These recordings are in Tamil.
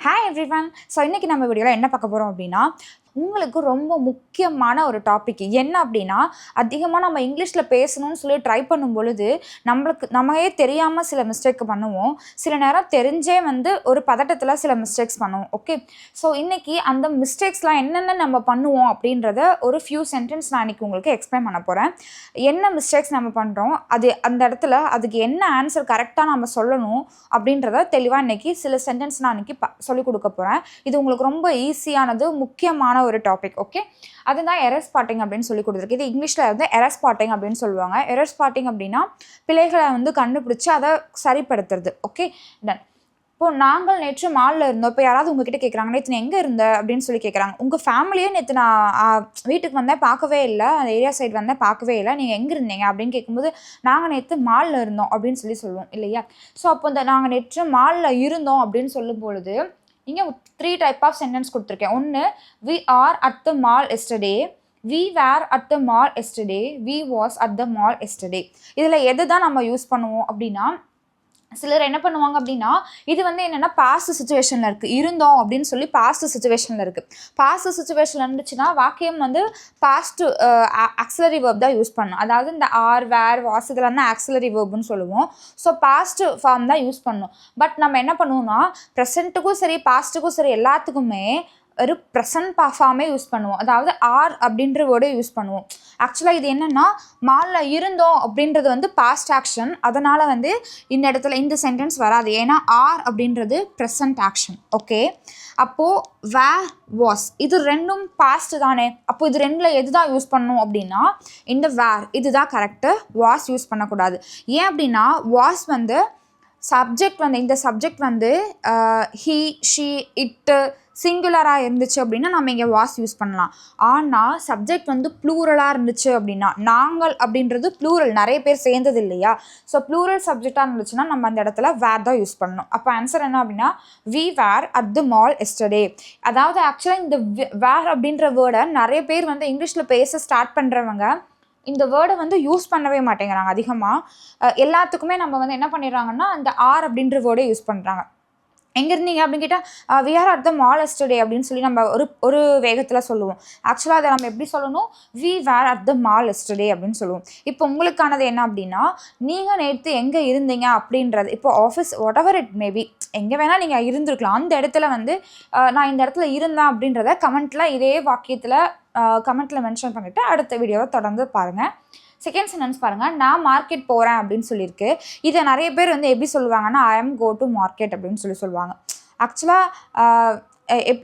Hi everyone. ஸோ இன்றைக்கி நம்ம வீடியோவில் என்ன பார்க்க போகிறோம் அப்படின்னா, உங்களுக்கு ரொம்ப முக்கியமான ஒரு டாபிக் என்ன அப்படின்னா, அதிகமாக நம்ம இங்கிலீஷில் பேசணும்னு சொல்லி ட்ரை பண்ணும் பொழுது நமக்கே தெரியாமல் சில மிஸ்டேக் பண்ணுவோம். சில நேரம் தெரிஞ்சே ஒரு பதட்டத்தில் சில மிஸ்டேக்ஸ் பண்ணுவோம். ஓகே, ஸோ இன்றைக்கி அந்த மிஸ்டேக்ஸ்லாம் என்னென்ன நம்ம பண்ணுவோம் அப்படின்றத ஒரு ஃபியூ சென்டென்ஸ் நான் இன்றைக்கி உங்களுக்கு எக்ஸ்பிளைன் பண்ண போகிறேன். என்ன மிஸ்டேக்ஸ் நம்ம பண்ணுறோம், அந்த இடத்துல அதுக்கு என்ன ஆன்சர் கரெக்டாக நம்ம சொல்லணும் அப்படின்றத தெளிவாக இன்றைக்கி சில சென்டென்ஸ் நான் இன்றைக்கி சொல்லிக் கொடுக்க போகிறேன். இது உங்களுக்கு ரொம்ப ஈஸியானது, முக்கியமான ஒரு டாபிக். ஓகே, அதுதான் எரர் ஸ்பாட்டிங் அப்படின்னு சொல்லி கொடுத்துருக்கு. இது இங்கிலீஷில் எரர் ஸ்பாட்டிங் அப்படின்னு சொல்லுவாங்க. எரர் ஸ்பாட்டிங் அப்படின்னா பிழைகளை கண்டுபிடிச்சி அதை சரிப்படுத்துறது. Okay done. இப்போது நாங்கள் நேற்று மாலில் இருந்தோம். இப்போ யாராவது உங்ககிட்ட கேட்குறாங்க, நேற்று நீ எங்கே இருந்த அப்படின்னு சொல்லி கேட்குறாங்க. உங்கள் ஃபேமிலியே நேற்று நான் வீட்டுக்கு வந்தேன் பார்க்கவே இல்லை, அந்த ஏரியா சைடு வந்தேன் பார்க்கவே இல்லை, நீங்கள் எங்கே இருந்தீங்க அப்படின்னு கேட்கும்போது நாங்கள் நேற்று மாலில் இருந்தோம் அப்படின்னு சொல்லுவோம் இல்லையா. ஸோ அப்போ நாங்கள் நேற்று மாலில் இருந்தோம் அப்படின்னு சொல்லும் பொழுது இங்கே 3 டைப் ஆஃப் சென்டென்ஸ் கொடுத்துருக்கேன். ஒன்று, we are at the mall yesterday, we were at the mall yesterday, we was at the mall yesterday. இதில் எது தான் நம்ம யூஸ் பண்ணுவோம் அப்படின்னா, சிலர் என்ன பண்ணுவாங்க அப்படின்னா, இது என்னென்னா பாஸ்ட் சுச்சுவேஷனில் இருக்குது. இருந்தோம் அப்படின்னு சொல்லி பாஸ்ட் சுச்சுவேஷனில் இருக்குது. பாஸ்ட் சுச்சுவேஷனில் இருந்துச்சுன்னா வாக்கியம் பாஸ்ட் ஆக்சிலரி வேர்ப் தான் யூஸ் பண்ணணும். அதாவது இந்த ஆர், வேர், வாஸ் இதெல்லாம் தான் ஆக்சிலரி வேர்ப்னு சொல்லுவோம். ஸோ பாஸ்ட் ஃபார்ம் தான் யூஸ் பண்ணணும். பட் நம்ம என்ன பண்ணுவோம்னா, ப்ரெசண்ட்டுக்கும் சரி பாஸ்ட்டுக்கும் சரி எல்லாத்துக்குமே ஒரு ப்ரெசன்ட் ஃபார்மே யூஸ் பண்ணுவோம். அதாவது ஆர் அப்படின்ற வேர்டை யூஸ் பண்ணுவோம். ஆக்சுவலாக இது என்னென்னா, மாலில் இருந்தோம் அப்படின்றது பாஸ்ட் ஆக்ஷன். அதனால் இந்த இடத்துல இந்த சென்டென்ஸ் வராது. ஏன்னா ஆர் அப்படின்றது ப்ரெசன்ட் ஆக்ஷன். ஓகே, அப்போது வேர், வாஸ் இது ரெண்டும் பாஸ்ட் தானே. அப்போது இது ரெண்டில் எது தான் யூஸ் பண்ணணும் அப்படின்னா, இந்த வேர் இதுதான் கரெக்டு. வாஸ் யூஸ் பண்ணக்கூடாது. ஏன் அப்படின்னா, வாஸ் சப்ஜெக்ட் இந்த சப்ஜெக்ட் ஹீ, ஷீ, இட்டு சிங்குலராக இருந்துச்சு அப்படின்னா நம்ம இங்கே வாஸ் யூஸ் பண்ணலாம். ஆனால் சப்ஜெக்ட் ப்ளூரலாக இருந்துச்சு அப்படின்னா, நாங்கள் அப்படின்றது ப்ளூரல், நிறைய பேர் சேர்ந்தது இல்லையா. ஸோ ப்ளூரல் சப்ஜெக்டாக இருந்துச்சுன்னா நம்ம அந்த இடத்துல வேர் தான் யூஸ் பண்ணணும். அப்போ ஆன்சர் என்ன அப்படின்னா, we were at the mall yesterday. அதாவது ஆக்சுவலாக இந்த வேர் அப்படின்ற வேர்டை நிறைய பேர் இங்கிலீஷில் பேச ஸ்டார்ட் பண்ணுறவங்க இந்த வேர்டை யூஸ் பண்ணவே மாட்டேங்கிறாங்க அதிகமாக. எல்லாத்துக்குமே நம்ம என்ன பண்ணிடுறாங்கன்னா, அந்த ஆர் அப்படின்ற வேர்டை யூஸ் பண்ணுறாங்க. எங்கே இருந்தீங்க அப்படின்னு கேட்டால் we are at the mall yesterday அப்படின்னு சொல்லி நம்ம ஒரு வேகத்தில் சொல்லுவோம். ஆக்சுவலாக அதை நம்ம எப்படி சொல்லணும், we were at the mall yesterday அப்படின்னு சொல்லுவோம். இப்போ உங்களுக்கானது என்ன அப்படின்னா, நீங்கள் நேற்று எங்கே இருந்தீங்க அப்படின்றது, இப்போ office what ever it maybe, எங்கே வேணால் நீங்கள் இருந்திருக்கலாம். அந்த இடத்துல நான் இந்த இடத்துல இருந்தேன் அப்படின்றத கமெண்ட்டில் இதே வாக்கியத்தில் கமெண்ட்டில் மென்ஷன் பண்ணிவிட்டு அடுத்த வீடியோவை தொடர்ந்து பாருங்கள். செகண்ட் சென்டென்ஸ் பாருங்கள், நான் மார்க்கெட் போகிறேன் அப்படின்னு சொல்லியிருக்கு. இதை நிறைய பேர் எப்படி சொல்லுவாங்கன்னா, I am go to market அப்படின்னு சொல்லுவாங்க. ஆக்சுவலாக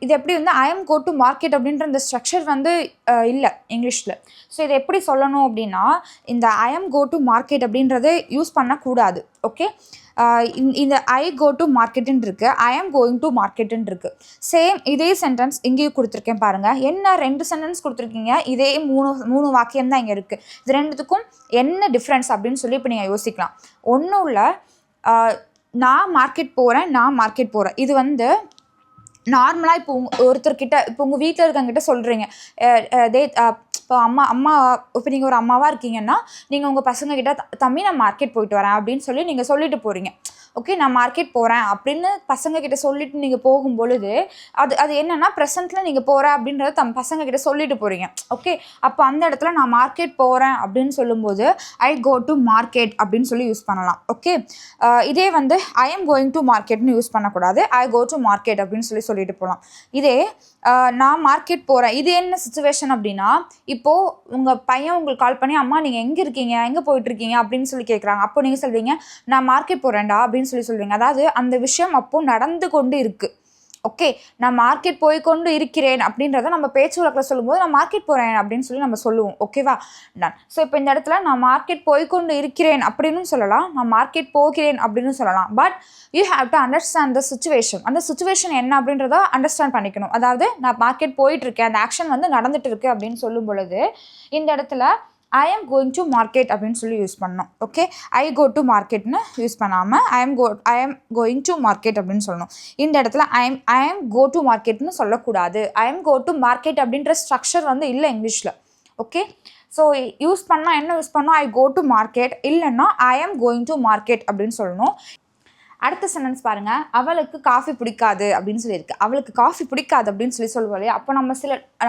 இது எப்படி I am go to market அப்படின்ற இந்த ஸ்ட்ரக்சர் இல்லை இங்கிலீஷில். ஸோ இதை எப்படி சொல்லணும் அப்படின்னா, இந்த I am go to market அப்படின்றத யூஸ் பண்ணக்கூடாது. ஓகே, இந்த ஐ கோ டு மார்க்கெட்டுன்னு இருக்குது, ஐ ஆம் கோயிங் டு மார்க்கெட்டுன்னு இருக்குது. சேம் இதே சென்டென்ஸ் இங்கேயும் கொடுத்துருக்கேன் பாருங்கள். என்ன 2 சென்டென்ஸ் கொடுத்துருக்கீங்க, இதே மூணு வாக்கியம் தான் இங்கே இருக்குது. இது ரெண்டுத்துக்கும் என்ன டிஃப்ரென்ஸ் அப்படின்னு சொல்லி இப்போ நீங்கள் யோசிக்கலாம். ஒன்றும் இல்லை, நான் மார்க்கெட் போகிறேன், நான் மார்க்கெட் போகிறேன். இது நார்மலாக இப்போ ஒருத்தர்கிட்ட, இப்போ உங்கள் வீட்டில் இருக்கவங்கிட்ட சொல்கிறீங்க, இப்போ அம்மா இப்போ நீங்கள் ஒரு அம்மாவாக இருக்கீங்கன்னா, நீங்கள் உங்கள் பசங்கக்கிட்ட தம்பி நான் மார்க்கெட் போயிட்டு வரேன் அப்படின்னு சொல்லி நீங்கள் சொல்லிட்டு போகிறீங்க. ஓகே, நான் மார்க்கெட் போகிறேன் அப்படின்னு பசங்கக்கிட்ட சொல்லிட்டு நீங்கள் போகும்பொழுது அது என்னென்னா, ப்ரெசென்ட்டில் நீங்கள் போகிற அப்படின்றத பசங்கக்கிட்ட சொல்லிட்டு போகிறீங்க. ஓகே, அப்போ அந்த இடத்துல நான் மார்க்கெட் போகிறேன் அப்படின்னு சொல்லும்போது ஐ கோ டு மார்க்கெட் அப்படின்னு சொல்லி யூஸ் பண்ணலாம். ஓகே, இதே ஐ எம் கோயிங் டு மார்க்கெட்னு யூஸ் பண்ணக்கூடாது, ஐ கோ டு மார்க்கெட் அப்படின்னு சொல்லிட்டு போகலாம். இதே நான் மார்க்கெட் போகிறேன், இது என்ன சுச்சுவேஷன் அப்படின்னா, இப்போது உங்கள் பையன் உங்களுக்கு கால் பண்ணி, அம்மா நீங்கள் எங்கே இருக்கீங்க, எங்கே போயிட்டுருக்கீங்க அப்படின்னு சொல்லி கேட்குறாங்க. அப்போ நீங்கள் சொல்வீங்க, நான் மார்க்கெட் போகிறேன்டா அப்படின்னு சொல்லுவீங்க. அதாவது அந்த விஷயம் அப்போ நடந்து கொண்டு இருக்குது. ஓகே, நான் மார்க்கெட் போய் கொண்டு இருக்கிறேன் அப்படின்றத நம்ம பேச்சு வழக்கில் சொல்லும்போது நான் மார்க்கெட் போகிறேன் அப்படின்னு சொல்லி நம்ம சொல்லுவோம். ஓகேவா, டன். ஸோ இப்போ இந்த இடத்துல நான் மார்க்கெட் போய் கொண்டு இருக்கிறேன் அப்படின்னு சொல்லலாம், நான் மார்க்கெட் போகிறேன் அப்படின்னு சொல்லலாம். But you have to understand the situation. அந்த சுச்சுவேஷன் என்ன அப்படின்றத அண்டர்ஸ்டாண்ட் பண்ணிக்கணும். அதாவது நான் மார்க்கெட் போயிட்டுருக்கேன், அந்த ஆக்ஷன் நடந்துட்டு இருக்கு அப்படின்னு சொல்லும் பொழுது இந்த இடத்துல I am going to market அப்படின்னு சொல்லி யூஸ் பண்ணணும். ஓகே, ஐ கோ டு மார்க்கெட்னு யூஸ் பண்ணாமல் I am going to market அப்படின்னு சொல்லணும். இந்த இடத்துல ஐ எம் கோ டு மார்க்கெட்னு சொல்லக்கூடாது. I am go to market அப்படின்ற ஸ்ட்ரக்சர் இல்லை இங்கிலீஷில். ஓகே, ஸோ யூஸ் பண்ணால் என்ன யூஸ் பண்ணோம், ஐ கோ டு மார்க்கெட், இல்லைன்னா ஐ எம் கோயிங் டு மார்க்கெட் அப்படின்னு சொல்லணும். அடுத்த சென்டென்ஸ் பாருங்க, அவளுக்கு காஃபி பிடிக்காது அப்படின்னு சொல்லியிருக்கு. அவளுக்கு காஃபி பிடிக்காது அப்படின்னு சொல்லுவோம் இல்லையா? அப்போ நம்ம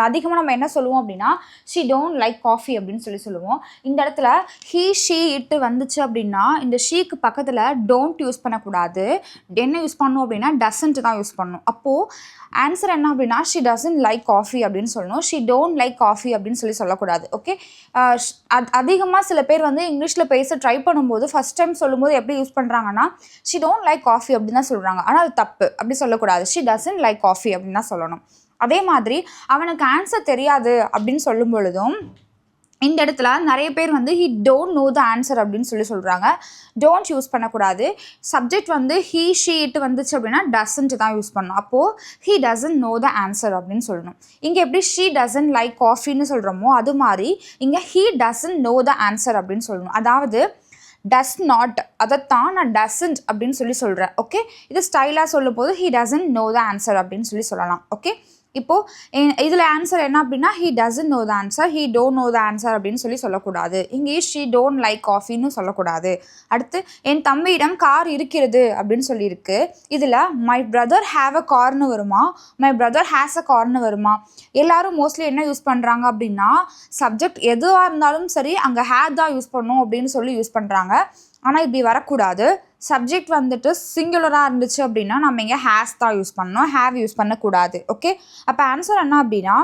அதிகமாக நம்ம என்ன சொல்லுவோம் அப்படின்னா, ஷி டோன்ட் லைக் காஃபி அப்படின்னு சொல்லுவோம். இந்த இடத்துல ஹீ ஷீ இட்டு வந்துச்சு அப்படின்னா இந்த ஷீக்கு பக்கத்தில் டோன்ட் யூஸ் பண்ணக்கூடாது. என்ன யூஸ் பண்ணணும் அப்படின்னா டசன்ட் தான் யூஸ் பண்ணணும். அப்போது ஆன்சர் என்ன அப்படின்னா ஷி டசன்ட் லைக் காஃபி அப்படின்னு சொல்லணும். ஷி டோன்ட் லைக் காஃபி அப்படின்னு சொல்லக்கூடாது. ஓகே, அதிகமாக சில பேர் வந்து இங்கிலீஷில் பேச ட்ரை பண்ணும்போது ஃபஸ்ட் டைம் சொல்லும்போது எப்படி யூஸ் பண்ணுறாங்கன்னா ஷி டோன்ட் லைக் காஃபி அப்படின்னு தான் சொல்கிறாங்க. ஆனால் அது தப்பு, அப்படி சொல்லக்கூடாது. ஷி டசன்ட் லைக் காஃபி அப்படின்னு தான் சொல்லணும். அதே மாதிரி அவனுக்கு ஆன்சர் தெரியாது அப்படின்னு சொல்லும் பொழுதும் இந்த இடத்துல நிறைய பேர் வந்து he don't know the answer அப்படின்னு சொல்கிறாங்க. டோன்ட் யூஸ் பண்ணக்கூடாது. சப்ஜெக்ட் வந்து ஹீ ஷீ இட்டு வந்துச்சு அப்படின்னா டசன்ட் தான் யூஸ் பண்ணணும். அப்போது he doesn't know the answer அப்படின்னு சொல்லணும். இங்கே எப்படி ஷீ டசன்ட் லைக் காஃபின்னு சொல்கிறோமோ அது மாதிரி இங்கே he doesn't know the answer அப்படின்னு சொல்லணும். அதாவது டஸ் நாட், அதைத்தான் நான் டசன்ட் அப்படின்னு சொல்கிறேன். ஓகே, இது ஸ்டைலாக சொல்லும் போது he doesn't know the answer அப்படின்னு சொல்லலாம். ஓகே, இப்போது இதில் ஆன்சர் என்ன அப்படின்னா he doesn't know the answer, he don't know the answer அப்படின்னு சொல்லக்கூடாது. இங்கே ஷீ டோன்ட் லைக் காஃபின்னு சொல்லக்கூடாது. அடுத்து என் தம்பியிடம் கார் இருக்கிறது அப்படின்னு சொல்லியிருக்கு. இதில் மை பிரதர் ஹேவ் அ கார்னு வருமா, மை பிரதர் ஹேஸ் அ கார்னு வருமா? எல்லாரும் மோஸ்ட்லி என்ன யூஸ் பண்ணுறாங்க அப்படின்னா சப்ஜெக்ட் எதுவாக இருந்தாலும் சரி அங்கே ஹேவ் தான் யூஸ் பண்ணணும் அப்படின்னு யூஸ் பண்ணுறாங்க. ஆனால் இப்படி வரக்கூடாது. சப்ஜெக்ட் வந்துட்டு சிங்குலராக இருந்துச்சு அப்படின்னா நம்ம இங்கே ஹேஸ் தான் யூஸ் பண்ணணும், ஹேவ் யூஸ் பண்ணக்கூடாது. ஓகே, அப்போ ஆன்சர் என்ன அப்படின்னா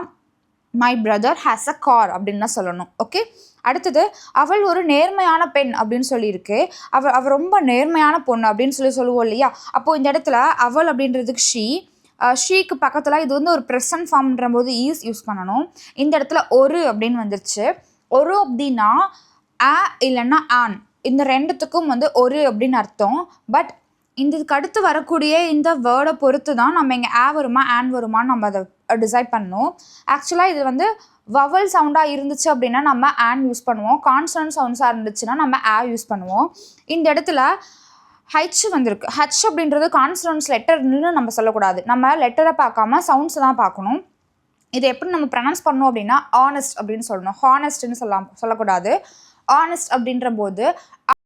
my brother has a car அப்படின்னு தான் சொல்லணும். ஓகே, அடுத்தது அவள் ஒரு நேர்மையான பெண் அப்படின்னு சொல்லியிருக்கு. அவள் ரொம்ப நேர்மையான பொண்ணு அப்படின்னு சொல்லுவோம் இல்லையா? அப்போது இந்த இடத்துல அவள் அப்படின்றதுக்கு ஷீக்கு பக்கத்தில் இது வந்து ஒரு ப்ரெசன்ட் ஃபார்ம்ன்ற போது ஈஸ் யூஸ் பண்ணணும். இந்த இடத்துல ஒரு அப்படின்னு வந்துருச்சு. ஒரு அப்படின்னா ஆ இல்லைன்னா ஆன், இந்த ரெண்டுத்துக்கும் வந்து ஒரு அப்படின்னு அர்த்தம். பட் இதுக்கு அடுத்து வரக்கூடிய இந்த வேர்டை பொறுத்து தான் நம்ம இங்கே ஆ வருமா ஆன் வருமானு நம்ம அதை டிசைட் பண்ணணும். ஆக்சுவலாக இது வந்து வவல் சவுண்டாக இருந்துச்சு அப்படின்னா நம்ம ஆன் யூஸ் பண்ணுவோம். கான்சனன்ட் சவுண்ட்ஸாக இருந்துச்சுன்னா நம்ம ஆ யூஸ் பண்ணுவோம். இந்த இடத்துல ஹச் வந்திருக்கு. ஹச் அப்படின்றது கான்சனன்ட்ஸ் லெட்டர்னு நம்ம சொல்லக்கூடாது. நம்ம லெட்டரை பார்க்காம சவுண்ட்ஸை தான் பார்க்கணும். இதை எப்படி நம்ம ப்ரொனவுன்ஸ் பண்ணணும் அப்படின்னா ஆனஸ்ட் அப்படின்னு சொல்லணும். ஹானஸ்ட்னு சொல்லக்கூடாது. ஆனஸ்ட் அப்படின்ற போது